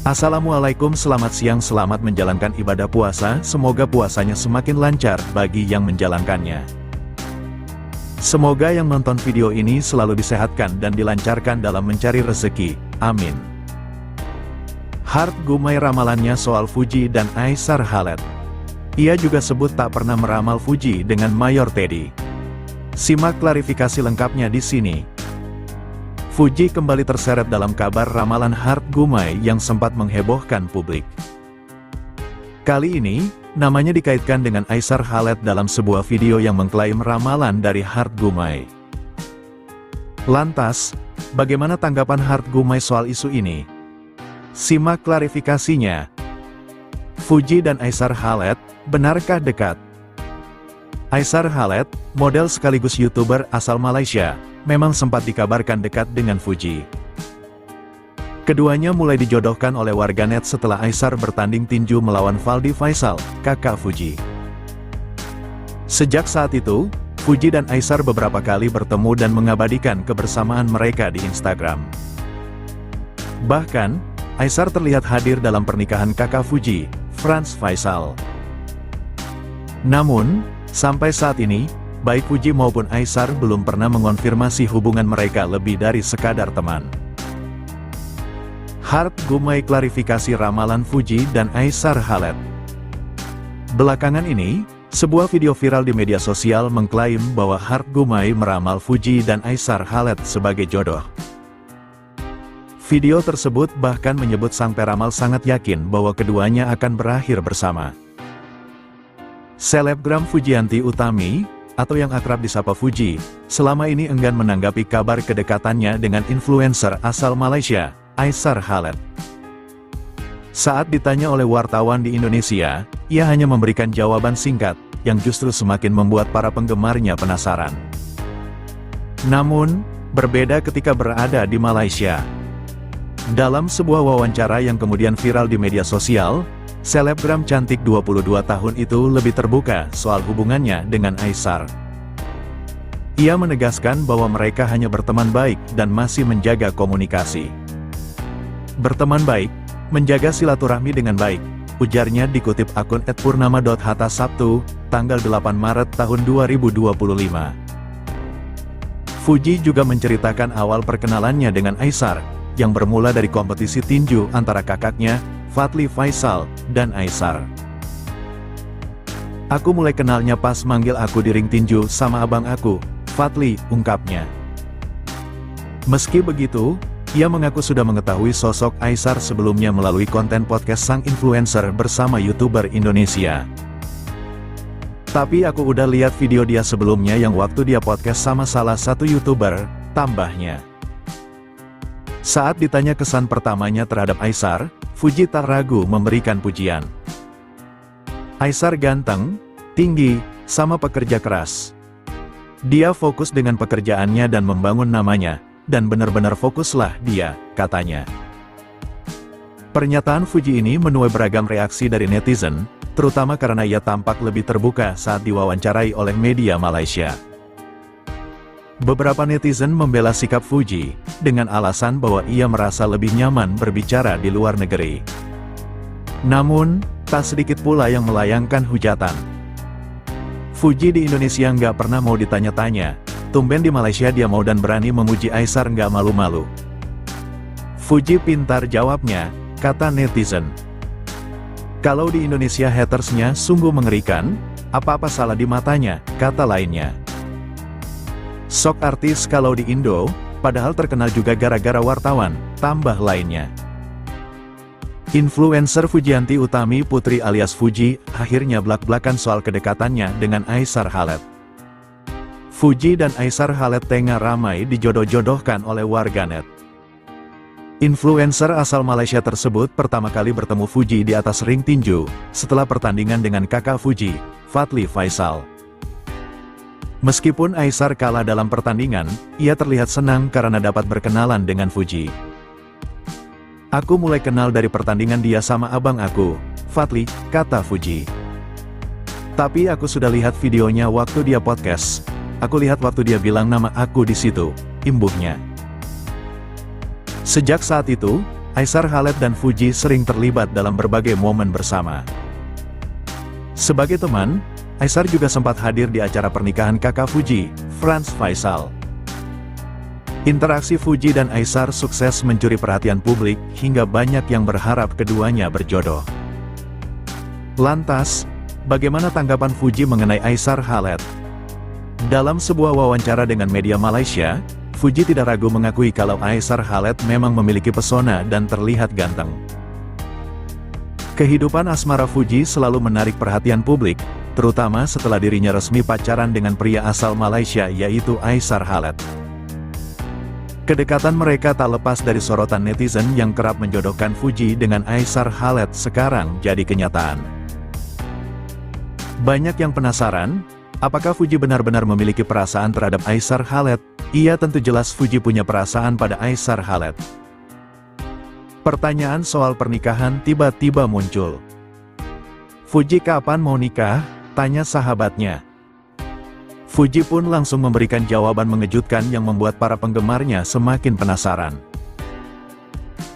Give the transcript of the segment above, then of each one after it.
Assalamualaikum, selamat siang, selamat menjalankan ibadah puasa, semoga puasanya semakin lancar bagi yang menjalankannya. Semoga yang nonton video ini selalu disehatkan dan dilancarkan dalam mencari rezeki, amin. Hart Gumai ramalannya soal Fuji dan Aysar Khaled. Ia juga sebut tak pernah meramal Fuji dengan Mayor Teddy. Simak klarifikasi lengkapnya di sini. Fuji kembali terseret dalam kabar ramalan Hart Gumai yang sempat menghebohkan publik. Kali ini, namanya dikaitkan dengan Aysar Khaled dalam sebuah video yang mengklaim ramalan dari Hart Gumai. Lantas, bagaimana tanggapan Hart Gumai soal isu ini? Simak klarifikasinya. Fuji dan Aysar Khaled, benarkah dekat? Aysar Khaled, model sekaligus YouTuber asal Malaysia, memang sempat dikabarkan dekat dengan Fuji. Keduanya mulai dijodohkan oleh warganet setelah Aysar bertanding tinju melawan Faldi Faisal, kakak Fuji. Sejak saat itu, Fuji dan Aysar beberapa kali bertemu dan mengabadikan kebersamaan mereka di Instagram. Bahkan, Aysar terlihat hadir dalam pernikahan kakak Fuji, Franz Faisal. Namun, sampai saat ini, baik Fuji maupun Aysar belum pernah mengonfirmasi hubungan mereka lebih dari sekadar teman. Hart Gumai klarifikasi ramalan Fuji dan Aysar Khaled. Belakangan ini, sebuah video viral di media sosial mengklaim bahwa Hart Gumai meramal Fuji dan Aysar Khaled sebagai jodoh. Video tersebut bahkan menyebut sang peramal sangat yakin bahwa keduanya akan berakhir bersama. Selebgram Fujianti Utami, atau yang akrab disapa Fuji, selama ini enggan menanggapi kabar kedekatannya dengan influencer asal Malaysia, Aysar Khaled. Saat ditanya oleh wartawan di Indonesia, ia hanya memberikan jawaban singkat, yang justru semakin membuat para penggemarnya penasaran. Namun, berbeda ketika berada di Malaysia. Dalam sebuah wawancara yang kemudian viral di media sosial, selebgram cantik 22 tahun itu lebih terbuka soal hubungannya dengan Aysar. Ia menegaskan bahwa mereka hanya berteman baik dan masih menjaga komunikasi. Berteman baik, menjaga silaturahmi dengan baik, ujarnya dikutip akun @purnama.hatta Sabtu, tanggal 8 Maret tahun 2025. Fuji juga menceritakan awal perkenalannya dengan Aysar, yang bermula dari kompetisi tinju antara kakaknya, Faldi Faisal, dan Aysar. Aku mulai kenalnya pas manggil aku di ring tinju sama abang aku, Faldi, ungkapnya. Meski begitu, ia mengaku sudah mengetahui sosok Aysar sebelumnya melalui konten podcast sang influencer bersama YouTuber Indonesia. Tapi aku udah lihat video dia sebelumnya yang waktu dia podcast sama salah satu YouTuber, tambahnya. Saat ditanya kesan pertamanya terhadap Aysar, Fuji tak ragu memberikan pujian. Aysar ganteng, tinggi, sama pekerja keras. Dia fokus dengan pekerjaannya dan membangun namanya, dan benar-benar fokuslah dia, katanya. Pernyataan Fuji ini menuai beragam reaksi dari netizen, terutama karena ia tampak lebih terbuka saat diwawancarai oleh media Malaysia. Beberapa netizen membela sikap Fuji, dengan alasan bahwa ia merasa lebih nyaman berbicara di luar negeri. Namun, tak sedikit pula yang melayangkan hujatan. Fuji di Indonesia nggak pernah mau ditanya-tanya, tumben di Malaysia dia mau dan berani memuji Aysar nggak malu-malu. Fuji pintar jawabnya, kata netizen. Kalau di Indonesia hatersnya sungguh mengerikan, apa-apa salah di matanya, kata lainnya. Sok artis kalau di Indo, padahal terkenal juga gara-gara wartawan, tambah lainnya. Influencer Fujianti Utami Putri alias Fuji, akhirnya blak-blakan soal kedekatannya dengan Aysar Khaled. Fuji dan Aysar Khaled tengah ramai dijodoh-jodohkan oleh warganet. Influencer asal Malaysia tersebut pertama kali bertemu Fuji di atas ring tinju, setelah pertandingan dengan kakak Fuji, Faldi Faisal. Meskipun Aysar kalah dalam pertandingan, ia terlihat senang karena dapat berkenalan dengan Fuji. Aku mulai kenal dari pertandingan dia sama abang aku, Faldi, kata Fuji. Tapi aku sudah lihat videonya waktu dia podcast. Aku lihat waktu dia bilang nama aku di situ, imbuhnya. Sejak saat itu, Aishar Khaled dan Fuji sering terlibat dalam berbagai momen bersama. Sebagai teman, Aishar juga sempat hadir di acara pernikahan kakak Fuji, Franz Faisal. Interaksi Fuji dan Aishar sukses mencuri perhatian publik hingga banyak yang berharap keduanya berjodoh. Lantas, bagaimana tanggapan Fuji mengenai Aishar Khaled? Dalam sebuah wawancara dengan media Malaysia, Fuji tidak ragu mengakui kalau Aishar Khaled memang memiliki pesona dan terlihat ganteng. Kehidupan asmara Fuji selalu menarik perhatian publik, terutama setelah dirinya resmi pacaran dengan pria asal Malaysia yaitu Aishar Khaled. Kedekatan mereka tak lepas dari sorotan netizen yang kerap menjodohkan Fuji dengan Aishar Khaled sekarang jadi kenyataan. Banyak yang penasaran, apakah Fuji benar-benar memiliki perasaan terhadap Aishar Khaled? Iya, tentu jelas Fuji punya perasaan pada Aishar Khaled. Pertanyaan soal pernikahan tiba-tiba muncul. Fuji kapan mau nikah? Tanya sahabatnya. Fuji pun langsung memberikan jawaban mengejutkan yang membuat para penggemarnya semakin penasaran.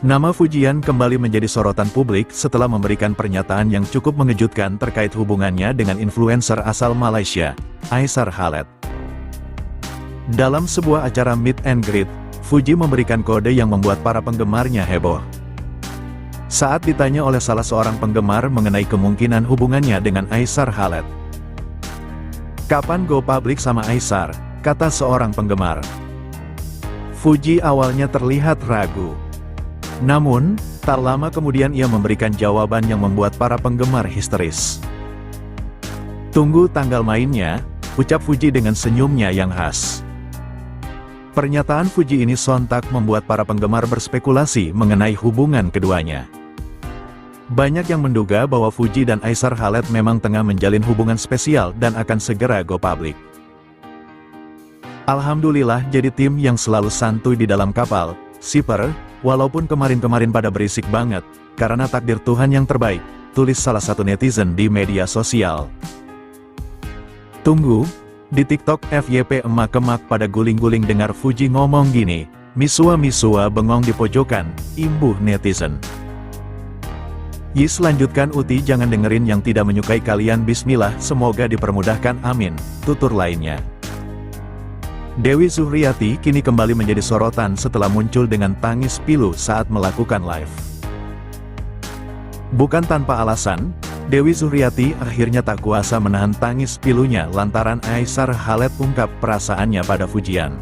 Nama Fujian kembali menjadi sorotan publik setelah memberikan pernyataan yang cukup mengejutkan terkait hubungannya dengan influencer asal Malaysia, Aishar Khaled. Dalam sebuah acara meet and greet, Fuji memberikan kode yang membuat para penggemarnya heboh. Saat ditanya oleh salah seorang penggemar mengenai kemungkinan hubungannya dengan Aishar Khaled. "Kapan go public sama Aishar?" kata seorang penggemar. Fuji awalnya terlihat ragu. Namun, tak lama kemudian ia memberikan jawaban yang membuat para penggemar histeris. "Tunggu tanggal mainnya," ucap Fuji dengan senyumnya yang khas. Pernyataan Fuji ini sontak membuat para penggemar berspekulasi mengenai hubungan keduanya. Banyak yang menduga bahwa Fuji dan Aishar Khaled memang tengah menjalin hubungan spesial dan akan segera go public. Alhamdulillah jadi tim yang selalu santuy di dalam kapal, shipper, walaupun kemarin-kemarin pada berisik banget, karena takdir Tuhan yang terbaik, tulis salah satu netizen di media sosial. Tunggu, di TikTok FYP emak-emak pada guling-guling dengar Fuji ngomong gini, "Misua-misua bengong di pojokan," imbuh netizen. Yis lanjutkan Uti, jangan dengerin yang tidak menyukai kalian, bismillah, semoga dipermudahkan, amin, tutur lainnya. Dewi Zuhriati kini kembali menjadi sorotan setelah muncul dengan tangis pilu saat melakukan live. Bukan tanpa alasan, Dewi Zuhriati akhirnya tak kuasa menahan tangis pilunya lantaran Aishar Khaled ungkap perasaannya pada Fujian.